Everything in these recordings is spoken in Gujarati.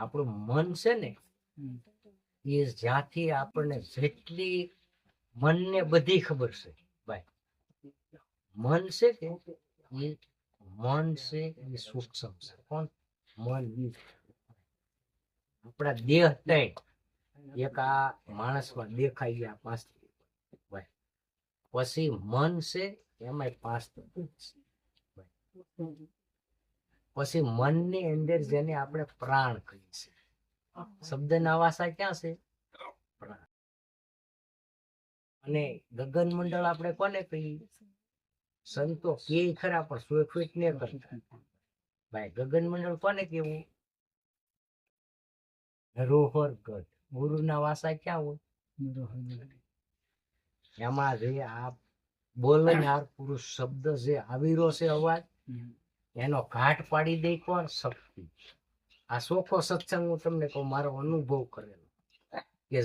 આપણું મન છે ને એ જ્યાંથી આપણને જેટલી મનને બધી ખબર છે ભાઈ, મન છે કે એ મન છે એ સૂક્ષ્મ છે. કોણ મન? આપણા દેહ ત્રણ, એક આ માણસમાં દેખાઈ ગયા 5 ભાઈ, પછી મન છે એમાં 5 પછી મનની અંદર જેને આપણે પ્રાણ કહીએ છીએ. શબ્દના વાસા ક્યાં છે? પ્રાણ. અને ગગન મંડળ આપણે કોને કહીએ? સંતો કે ખરા પણ સ્વીકૃત ને કરતા ભાઈ. ગગન મંડળ કોને કેવું? ધરોહર ગઢ. ગુરુના વાસા ક્યાં હોય? એમાં જે આ બોલનાર પુરુષ શબ્દ જે આવીરો છે અવાજ, એનો ઘાટ પાડી દે કોણ? શક્તિ. આ ચોખ્ખો સત્સંગ હું તમને કહું, મારો અનુભવ કરેલો, કે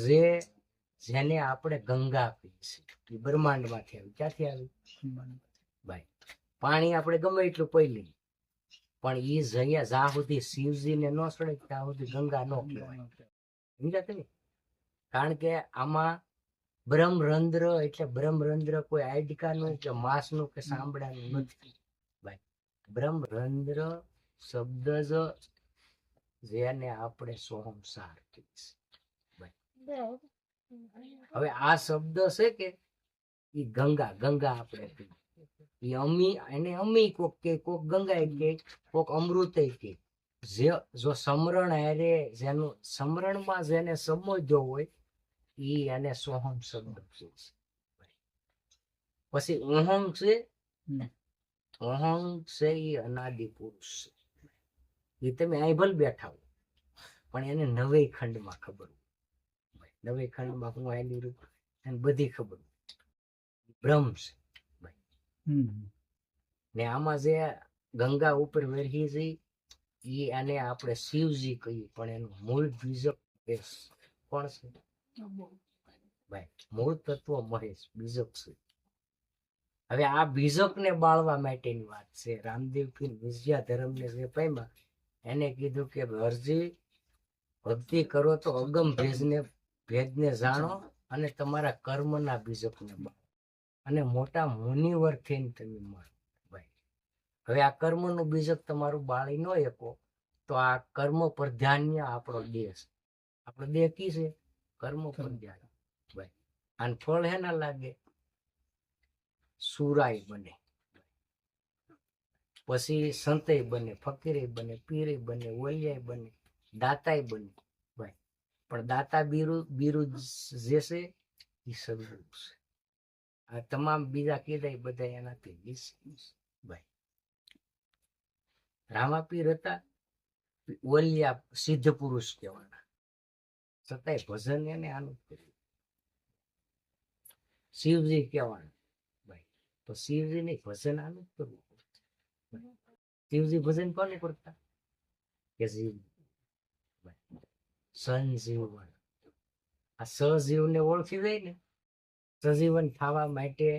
જેને આપણે ગંગા કહીએ છીએ એ બ્રહ્માંડ માંથી આવી. ક્યાંથી આવી ભાઈ? પાણી આપણે ગમે એટલું પી લઈએ પણ એ જગ્યા જ્યાં સુધી શિવજીને ન સડે ત્યાં સુધી ગંગા ન કહેવાય. સમજાતું ને? કારણ કે આમાં બ્રહ્મરંધ્ર એટલે બ્રહ્મરંધ્ર કોઈ આડકાનું કે માંસનું કે સાંભળાનું નથી ભાઈ. બ્રહ્મરંધ્ર શબ્દ જ જેને આપણે સોહમસાર કહીએ છીએ. હવે આ શબ્દ છે કે એ ગંગા, ગંગા આપણે કહીએ એ અમી, એને અમી કોક કે, કોક ગંગા કે, કોક અમૃત કે. જો સમરણ હારે જેનું સમરણમાં જેને સમજ્યો હોય ઈ એને સોહમ શબ્દ છે. પછી ઓહમ છે, ઓહમ છે એ અનાદિ પુરુષ છે. એ તમે અહીં ભલે બેઠા હો પણ એને નવે ખંડમાં ખબર હોય. નવે ખંડમાં હું આવેલી રૂપ એને બધી ખબર હોય. બ્રહ્મ છે ભાઈ. ને આમાં જે ગંગા ઉપર વેરહી છે એ આને આપણે શિવજી કહીએ પણ એનું મૂળ બીજક કોણ છે ભાઈ? મૂળ તત્વ મહેશ, બીજક છે. હવે આ બીજક ને બાળવા માટેની વાત છે. રામદેવ પીર વિજયા ધર્મ ને જે પામ્યા એને કીધું કે હરજી ભક્તિ કરો તો અગમ ભેદને જાણો અને તમારા કર્મના બીજકને બાળો અને મોટા મુનિવર થઈને તમે મળો ભાઈ. હવે આ કર્મનું બીજક તમારું બાળી ન શકો તો આ કર્મ પ્રધાન્ય આપણો દેહ છે. આપણો દેહ કી છે? કર્મ પ્રધાન્ય ભાઈ. અને ફળ હેના લાગે? સુરાય બને, પછી સંતય બને, ફકીરે બને, પીરે બને, ઓલિયાય બને, દાતાય બને ભાઈ. પણ દાતા બિરુદ જે છે એ સદગુરુ છે. આ તમામ બીજા કીધા બધા એનાથી ભાઈ. રામાપીર હતા ઓલિયા સિદ્ધ પુરુષ કહેવાના, છતાંય ભજન એને આનું કર્યું. શિવજી કહેવાના ભાઈ, તો શિવજી ને ભજન આનું કરવું. શિવજી ભજન કોને કરતા? કે શિવ સંજીવન. આ સજીવને ઓળખી જાય ને, સજીવન થવા માટે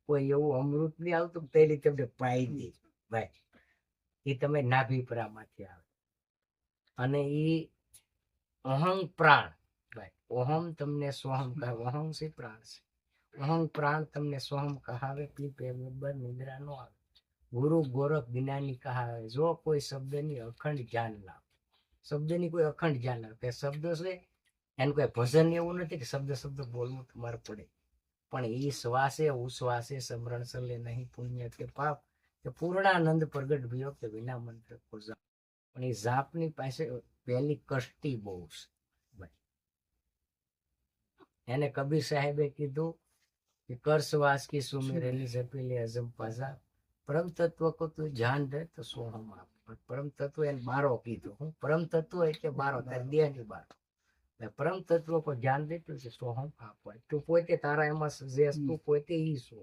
કોઈ એવું અમૃત નહીં આવતું પેલી તમને પાઈ દે ભાઈ. એ તમે નાભિપરામાંથી આવે અને એ અહંગ પ્રાણ ભાઈ. ઓહમ તમને સોહમ કહે, ઓહમ છે પ્રાણ છે. અહંગ પ્રાણ તમને સોહમ કહાવે, પીપે નિદ્રા નો આવે. ગુરુ ગોરખ જ્ઞાની કહાવે. જો કોઈ શબ્દની અખંડ જ્ઞાન લાવે, શબ્દની કોઈ અખંડ જ્ઞાન લાવે. શબ્દ છે એનું કોઈ ભજન એવું નથી કે શબ્દ બોલવું તમારે પડે, પણ એ શ્વાસે ઉશ્વાસે સમરણ સલે નહીં પુણ્ય કે પાપ કે પૂર્ણાનંદ પ્રગટ ભયો કે વિના મંત્ર કો જાપ. પણ એ જાપની પાસે પહેલી કષ્ટી બહુ છે ભાઈ. એને કબીર સાહેબે કીધું कि कर श्वास की सुमेरनी जपीले अजम पाजा, परम तत्व को तू जान दे तो सोहम आप. परम तत्व એને બારો કીધો. હું પરમ તત્વ એટલે બારો, તાર દેહ ની બારો. પરમ તત્વ પર ધ્યાન દે તો સોહમ આપવાય. તું પોતે તારા એમાં જે તું પોતે ઈ છો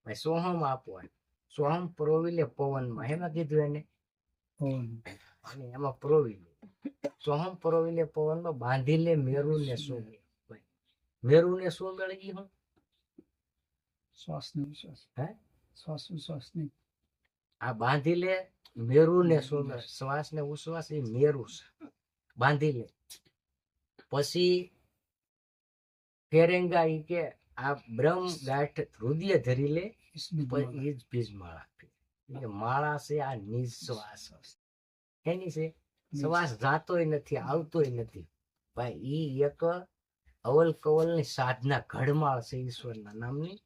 ભાઈ. સોહમ આપવાય. સોહમ પરોવી લે પવનમાં. એમાં કીધું એને અને એમાં પરોવી લે. સોહમ પરોવી લે પવનમાં, બાંધી લે મેરુ ને સોમે ભાઈ. મેરુ ને સોમે લગી હું આ બાંધી લે મેરુ ને શ્વાસ ને ઉશ્વાસ એ મેરુ છે બાંધી લે. પછી ફેરેંગા ઈ કે આ બ્રહ્મ ગાંઠ હૃદય ધરી લે, પછી ઈ જ બીજમાળા આપી. એ માળા છે આ નિશ્વાસ એની છે, શ્વાસ જાતોય નથી આવતોય નથી ભાઈ. ઈ એક અવલ કવલ ની સાધના ઘડમાળ છે ઈશ્વરના નામની.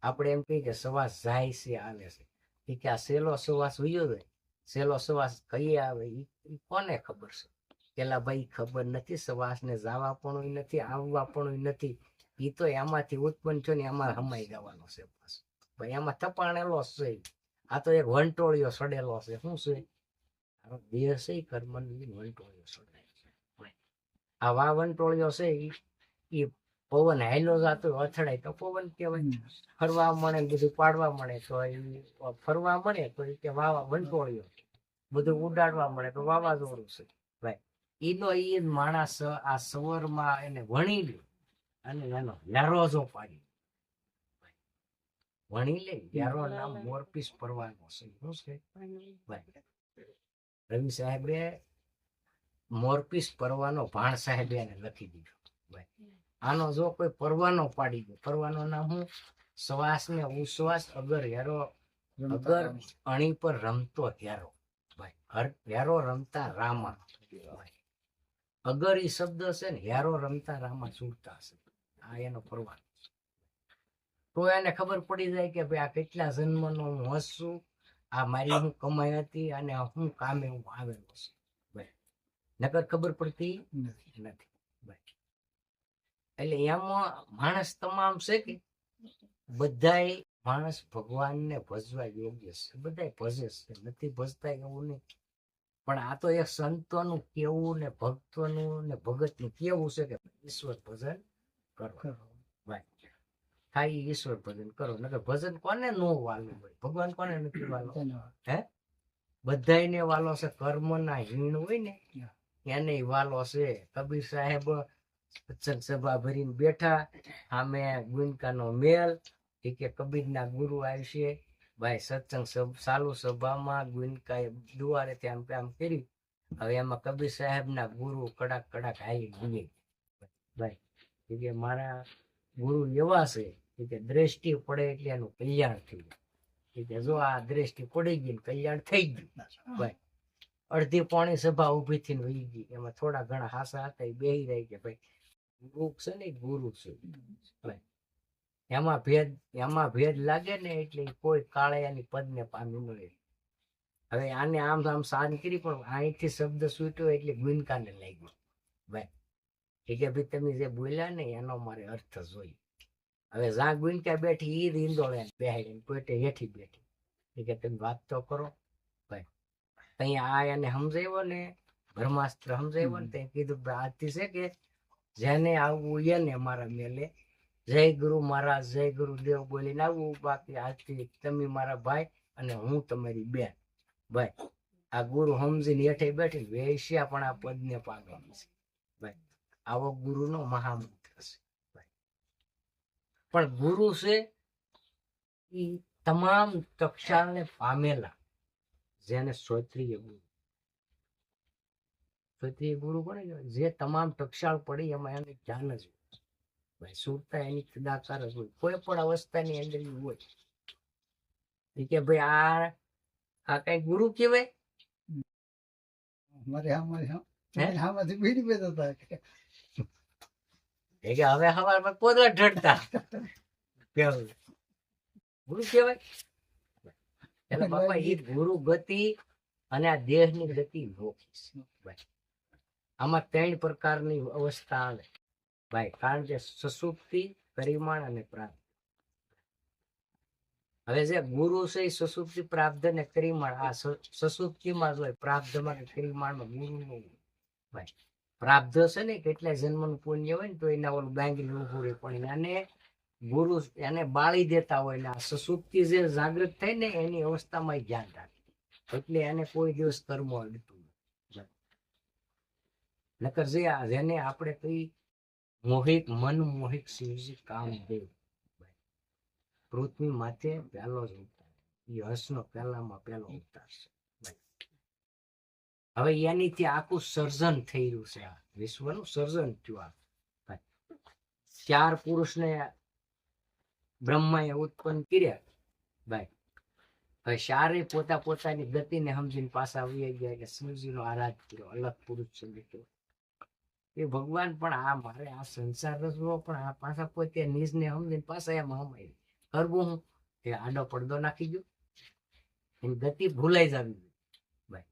આપણે એમ કહીએ કે શ્વાસ જાય છે આવે છે, એ કે આ સેલો શ્વાસ વયો જાય, સેલો શ્વાસ કઈ આવે ઈ કોને ખબર છે? પેલા ભાઈ ખબર નથી, શ્વાસ ને જવા પણ નથી, આવવા પણ નથી. ઈ તો એમાંથી ઉત્પન્ન થયો ને એમાં હમાઈ જવાનો છે બસ ભાઈ. એમાં થપાણેલો છે. આ તો એક વંટોળિયો સડેલો છે. શું છે? દેહ છે કર્મ વંટોળિયો સડાય છે. આ વા વંટોળિયો છે ઈ પવન હાઈલો જાતો અથડાય તો પવન કહેવાય. ફરવા મળે બધું પાડવા મળે તો ફરવા મળે તો કે વાવા વંટોળિયો, બધું ઉડાડવા મળે તો વાવાઝોડું છે ભાઈ. ઈનો ઈ માણસ આ સવરમાં એને વણી લે અને એનો યારો જો પાડી વણી લે. યારો નામ મોરપીસ પરવાનો છે. શું છે ભાઈ? રવિ સાહેબે મોરપીસ પરવાનો ભાણ સાહેબે એને લખી દીધો ભાઈ. આનો જો કોઈ પરવાનો પાડી દે, પરવાનો નામ હું? શ્વાસ ને ઉશ્વાસ અગર હેરો, અગર અણી પર રમતો હેરો ભાઈ. હેરો રમતા રામા ભાઈ. અગર ઈ શબ્દ છે ને, હેરો રમતા રામા છૂટતા છે. આ એનો પરવાનો. તો એને ખબર પડી જાય કે ભાઈ આ કેટલા જન્મનો હું હસું, આ મારી હું કમાઈ હતી અને હું કામે હું આવેલો છું ભાઈ. નકર ખબર પડતી નથી ભાઈ. એટલે એમાં માણસ તમામ છે કે બધાય માણસ ભગવાનને ભજવા યોગ્ય છે, બધાય ભજે છે, નથી ભજતા એવું નહીં. પણ આ તો એક સંતોનું કેવું ને ભક્તોનું ને ભગતનું કેવું છે કે ઈશ્વર ભજન કરો ભાઈ. થાય ઈશ્વર ભજન કરો, નકર ભજન કોને નો વાલું હોય? ભગવાન કોને નથી વાલો? હે? બધાયને વાલો છે. કર્મના હીણ હોય ને એને વાલો છે. કબીર સાહેબ સત્સંગ સભા ભરીને બેઠા, સામે ગુંજકાનો મેલ, કે કબીરના ગુરુ આવશે ભાઈ. સત્સંગ ચાલુ સભામાં ગુંજકાએ દુવારે આમ આમ કરી. હવે એમાં કબીર સાહેબના ગુરુ કડાક કડાક હાલી ગઈ ભાઈ. કે મારા ગુરુ એવા છે કે દ્રષ્ટિ પડે એટલે એનું કલ્યાણ થઈ જાય. કે જો આ દ્રષ્ટિ પડી ગઈ કલ્યાણ થઈ ગયું ભાઈ. અડધી પોણી સભા ઉભી થઈને વહી ગઈ. એમાં થોડા ઘણા હાસા હતા એ બેહી રહી કે ભાઈ ગુરુ છે ને ગુરુ છે ભાઈ. એમાં ભેદ લાગે ને એટલે કોઈ કાળિયાની પદને પામી મળે. હવે આને આમ આમ સાન કરી પણ અહીંથી શબ્દ છૂટ્યો એટલે ગુંજકાને લાગ્યો ભાઈ. કે ભાઈ તમે જે બોલ્યા ને એનો મારે અર્થ જોઈ. હવે જ્યાં ગુંજકા બેઠી ઈ રીંદોળે બેહાડી પેટે હેઠી બેઠી. કે તમે વાત તો કરો ભાઈ. અહીંયા આ એને સમજાવ્યો ને, બ્રહ્માસ્ત્ર સમજાવ્યો ને, તે કીધું આજથી છે કે જેને આવવું એને મારા મેલે જય ગુરુ મહારાજ જય ગુરુદેવ બોલીને આવવું. બાકી આજથી તમે મારા ભાઈ અને હું તમારી બેન ભાઈ. આ ગુરુ સમજીને હેઠે બેઠી વેશ્યા પણ આ પદને પામવાની છે ભાઈ. આવો ગુરુનો મહામંત્ર છે ભાઈ. પણ ગુરુ છે એ તમામ ટક્ષાળને પામેલા, જેને ક્ષત્રિય ગુરુ. ક્ષત્રિય ગુરુ કોને કહેવાય? જે તમામ ટક્ષાળ પડી એમાં એને જ્ઞાન જ હોય ભાઈ. સુરતા એની કદાકાર જ હોય, કોઈ પણ અવસ્થાની અંદર હોય. કે ભાઈ આ કઈ ગુરુ કહેવાય? હવે હવારમાં પોદળા ઢળતા ગુરુ કહેવાય? એટલે બાપા એ ગુરુ ગતિ અને આ દેહની ગતિ નોખી ભાઈ. આમાં 3 પ્રકારની અવસ્થા આવે ભાઈ. કારણ કે સુષુપ્તિ, પરિમાણ અને પ્રાપ્ત. હવે જે ગુરુ છે એ સુષુપ્તિ, પ્રાપ્ત ને પરિમાણ. આ સુષુપ્તિમાં જ હોય, પ્રાપ્તમાં કે પરિમાણમાં ગુરુ નું હોય ભાઈ. પ્રાપ્ત છે ને કેટલા જન્મનું પુણ્ય હોય ને તો એના ઓલું ગાંગી ઉભું રહે. પણ એને ગુરુ એને બાળી દેતા હોય ને આ સુષુપ્તિ જે જાગૃત થાય ને એની અવસ્થામાં ધ્યાન રાખે. એટલે એને કોઈ દિવસ કર્મ અડતું નથી. નકર જેને આપણે કઈ મોહિત મન મોહિત શિવજી કામદેવ પૃથ્વી માથે પહેલો જ અવતાર. એ હર્ષનો પહેલામાં પહેલો અવતાર છે. હવે એનીથી આખું સર્જન થઈ રહ્યું છે, આ વિશ્વનું સર્જન થયું. આ 4 પુરુષને બ્રહ્માએ ઉત્પન્ન કર્યા ભાઈ. હવે 4 પોતાની ગતિને સમજીને પાછા આવી ગયા એટલે શિવજીનો આરાધ કર્યો, અલગ પુરુષ છે મિત્રો. એ ભગવાન પણ આ મારે આ સંસાર રચવો, પણ આ પાછા પોતે નિજને સમજીને પાછા એમ હમાય કરવું. હું એ આડો પડદો નાખી ગયો, એની ગતિ ભૂલાઈ જવી ભાઈ.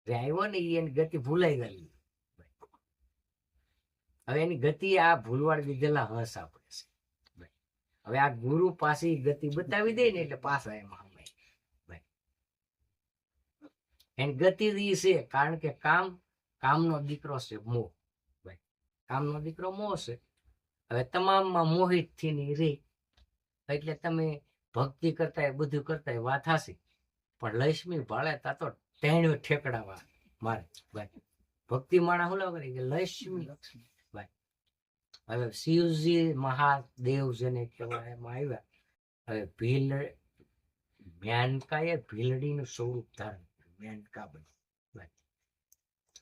જે આવ્યો ને એની ગતિ ભૂલાઈ જવી. હવે એની ગતિ આ ભૂલવાડ દીધેલા હસ આપણે છે ભાઈ. હવે આ ગુરુ પાસે ગતિ બતાવી દે ને એટલે પાછા એમાં હમાય ભાઈ. એની ગતિ છે કારણ કે કામનો દીકરો છે મોહ ભાઈ. કામનો દીકરો મોહ છે. હવે તમામમાં મોહિત થી રે એટલે તમે ભક્તિ કરતા બધું કરતા વાત હાસી, પણ લક્ષ્મી ભાળે તા તો ટેણ્યો ઠેકડાવા મારે ભાઈ. ભક્તિ માણા હું લાગે કે લક્ષ્મી ભાઈ. હવે શિવજી મહાદેવ જેને કહેવાય એમાં આવ્યા. હવે મેનકાએ ભીલડીનું સ્વરૂપ ધારણ કર્યું, મેનકા બની ભાઈ.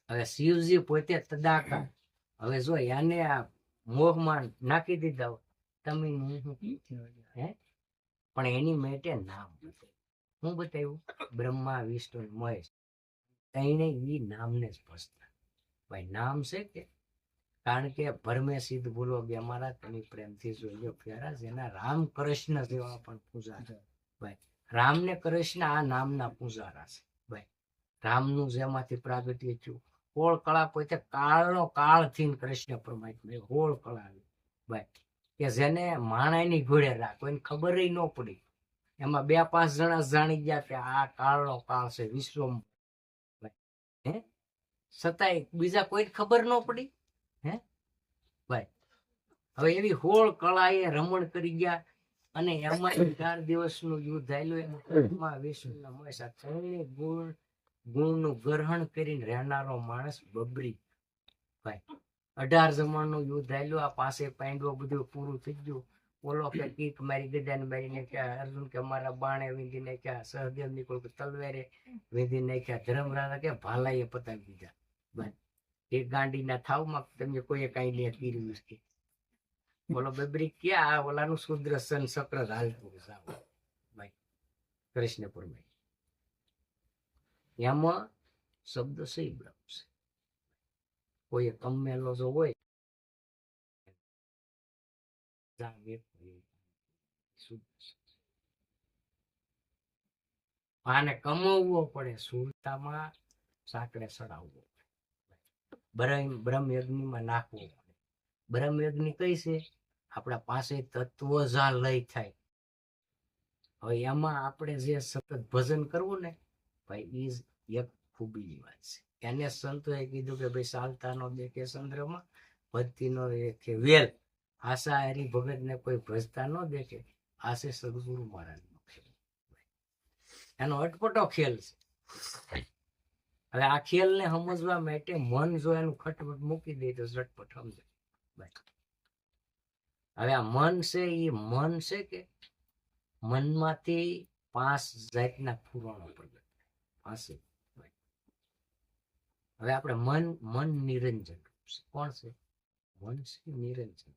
હવે શિવજી પોતે તદાકા. હવે જો એને આ મોહમાં નાખી દીધા તમે હે, પણ એની માટે નામ બતાવ્યું. હું બતાવ્યું? બ્રહ્મા વિષ્ણુ મહેશ એને એ નામને જ ભજતા ભાઈ. નામ છે કે કારણ કે ભરમે સિદ્ધ બોલો કે અમારા તમે પ્રેમથી જોજો પ્યારા, જેના રામ કૃષ્ણ જેવા પણ પૂજારા ભાઈ. રામ ને કૃષ્ણ આ નામના પૂજારા છે ભાઈ. રામનું જેમાંથી પ્રાગટ્ય થયું. હોળ કળા પોતે કાળનો કાળથી કૃષ્ણ પરમાત્મા હોળ કળા આવી ભાઈ, કે જેને માણાની ઘોડે રાખ કોઈને ખબર ન પડી. એમાં 2-5 જણા જાણી ગયા કે આ કાળનો કાળ છે વિશ્વમાં ભાઈ. હે છતાંય બીજા કોઈ ખબર ન પડી હે ભાઈ. હવે એવી હોળ કળા એ રમણ કરી ગયા. અને એમાં 4 દિવસનું યુદ્ધ આવેલું. એમાં વિષ્ણુના મહેશ ત્રણેય ગુણનું ગ્રહણ કરીને રહેનારો માણસ બબરી ભાઈ. 18 જમણનું યુદ્ધ આવેલું. આ પાસે પાંડવો બધું પૂરું થઈ ગયું. બોલો કે કીક મારી ગદાને મારીને ક્યાં, અર્જુન કે મારા બાણે વીંધી નાખ્યા, સહદેવ ની કોઈ તલવારે વીંધી નાખ્યા, ધર્મરાજા કે ભાલાએ પતાવી દીધા ભાઈ. એક ગાંડીના થાવમાં તમને કોઈ કઈ લે કર્યું છે. બોલો બબરી ક્યાં ઓલાનું સુદર્શન ચક્ર હાલતું ભાઈ કૃષ્ણપુરમાં. એમાં શબ્દ છે બ્રહ્મ છે. કોઈ કમેલો જો હોય આને કમાવવો પડે, સુરતામાં સાંકડે ચડાવવો પડે, બ્રહ્મ યજ્ઞમાં નાખવો પડે. બ્રહ્મ યજ્ઞ કઈ છે? આપણા પાસે તત્વ જા લય થાય. હવે એમાં આપણે જે સતત ભજન કરવું ને ભાઈ, એ એક ખૂબીની વાત છે. એને સંતોએ કીધું કે ભાઈ ચાલતા નો દેખે ચંદ્રમાં, ભક્તિ નો દેખે વેલ, આશા હરી ભગત ને કોઈ ભજતા ન દેખે, આશે સદગુરુ મહારાજ નો ખેલ. એનો અટપટો ખેલ છે. હવે આ ખેલ ને સમજવા માટે મન જો એનું ખટપટ મૂકી દે તો ઝટપટ સમજે ભાઈ. હવે આ મન છે એ મન છે કે મનમાંથી 5 જાતના પુરાણો પ્રગટ પાસે. હવે આપણે મન નિરંજન છે. કોણ છે? મન છે નિરંજન.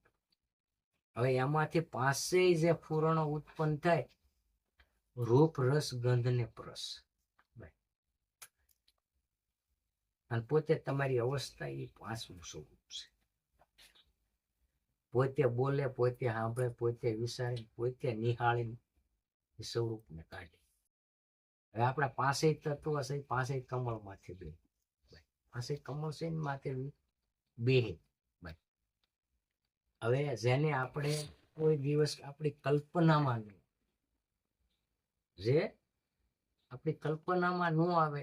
હવે એમાંથી 5 જે પુરાણો ઉત્પન્ન થાય, રૂપ રસ ગંધ ને પરસ ભાઈ. અને પોતે તમારી અવસ્થા એ 5મું સ્વરૂપ છે. પોતે બોલે, પોતે સાંભળે, પોતે વિચારે, પોતે નિહાળે સ્વરૂપને કાઢે. હવે આપણા 5 તત્વ છે, 5 કમળ માંથી બે 5 કમળ છે ને માથે બે ભાઈ. હવે જેને આપણે કોઈ દિવસ આપણી કલ્પનામાં નહીં, જે આપણી કલ્પનામાં ન આવે,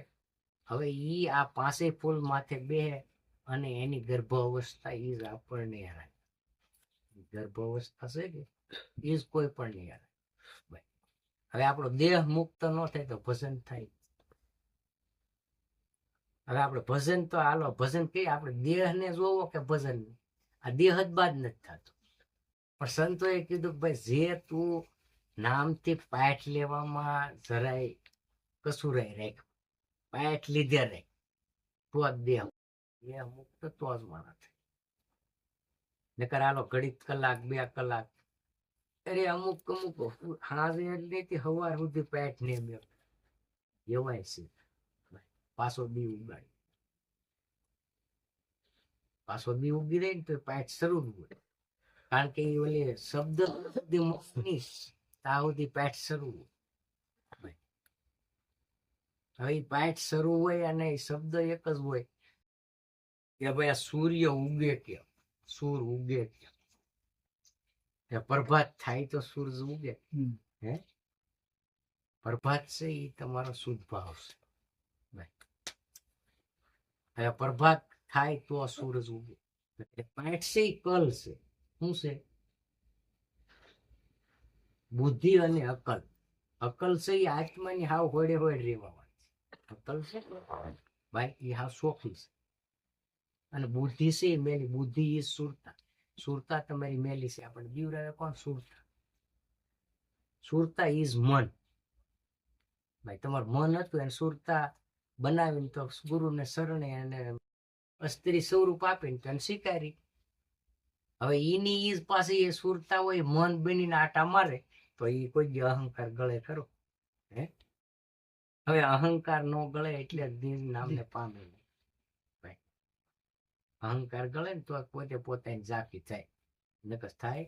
હવે ઈ આ 5 ફૂલ માથે બે અને એની ગર્ભ અવસ્થા ઈ જ આપણને હરાય. ગર્ભ અવસ્થા છે કે એ જ કોઈ પણ નહીં હરાય ભાઈ. હવે આપણો દેહ મુક્ત ન થાય તો ભજન થાય. હવે આપણે ભજન તો હાલો ભજન કહીએ, આપણે દેહને જોવો કે ભજન, આ દેહ જ બાદ નથી થતો. પણ સંતોએ કીધું કે ભાઈ જે તું નામથી પાઠ લેવામાં જરાય કસુરાય રાખ, પાઠ લીધે રાખ તો જ દેહ એ મુક્ત તો જ માણસ થાય. નકર આલો ઘડીક કલાક 2 કલાક અરે અમુક હાજે એટલે હવાર સુધી પેટ ને એવાય છે. પાછો દી ઉગાડી પાછો દી ઉગી રહી ને તો પેટ શરૂ હોય, કારણ કે એ ઓલી શબ્દ સુધી પેટ શરૂ હોય. હવે પેટ શરૂ હોય અને શબ્દ એક જ હોય કે ભાઈ આ સૂર્ય ઉગે કેમ, સૂર ઉગે કેમ. પ્રભાત થાય તો સૂરજ ઉગે. હે પ્રભાત છે એ તમારો શુદ્ધ ભાવ છે. હવે પ્રભાત થાય તો સૂરજ ઉગે. પેટ છે એ કલ છે. શું છે? બુદ્ધિ અને અકલ. અકલ છે એ આત્માની હાવ હોડે હોડ રહેવા વાળી. અકલ છે ભાઈ એ હાવ સોખી છે. અને બુદ્ધિ છે એ મેલી. બુદ્ધિ એ સુરતા. સુરતા તમારી મેલી છે. આપણે દીવડાવે કોણ? સુરતા. સુરતા ઇઝ મન. ભાઈ તમારું મન હતું એને સુરતા બનાવીને તો ગુરુને શરણે અને અસ્ત્રી સ્વરૂપ આપીને તો એને સ્વીકારી. હવે એની ઈ પાસે એ સુરતા હોય મન બનીને આટા મારે તો એ કોઈ અહંકાર ગળે ખરો? હે હવે અહંકાર નો ગળે એટલે દિન નામને પામે. ભાઈ અહંકાર ગળે ને તો પોતે પોતાની જાકી થાય. નકર થાય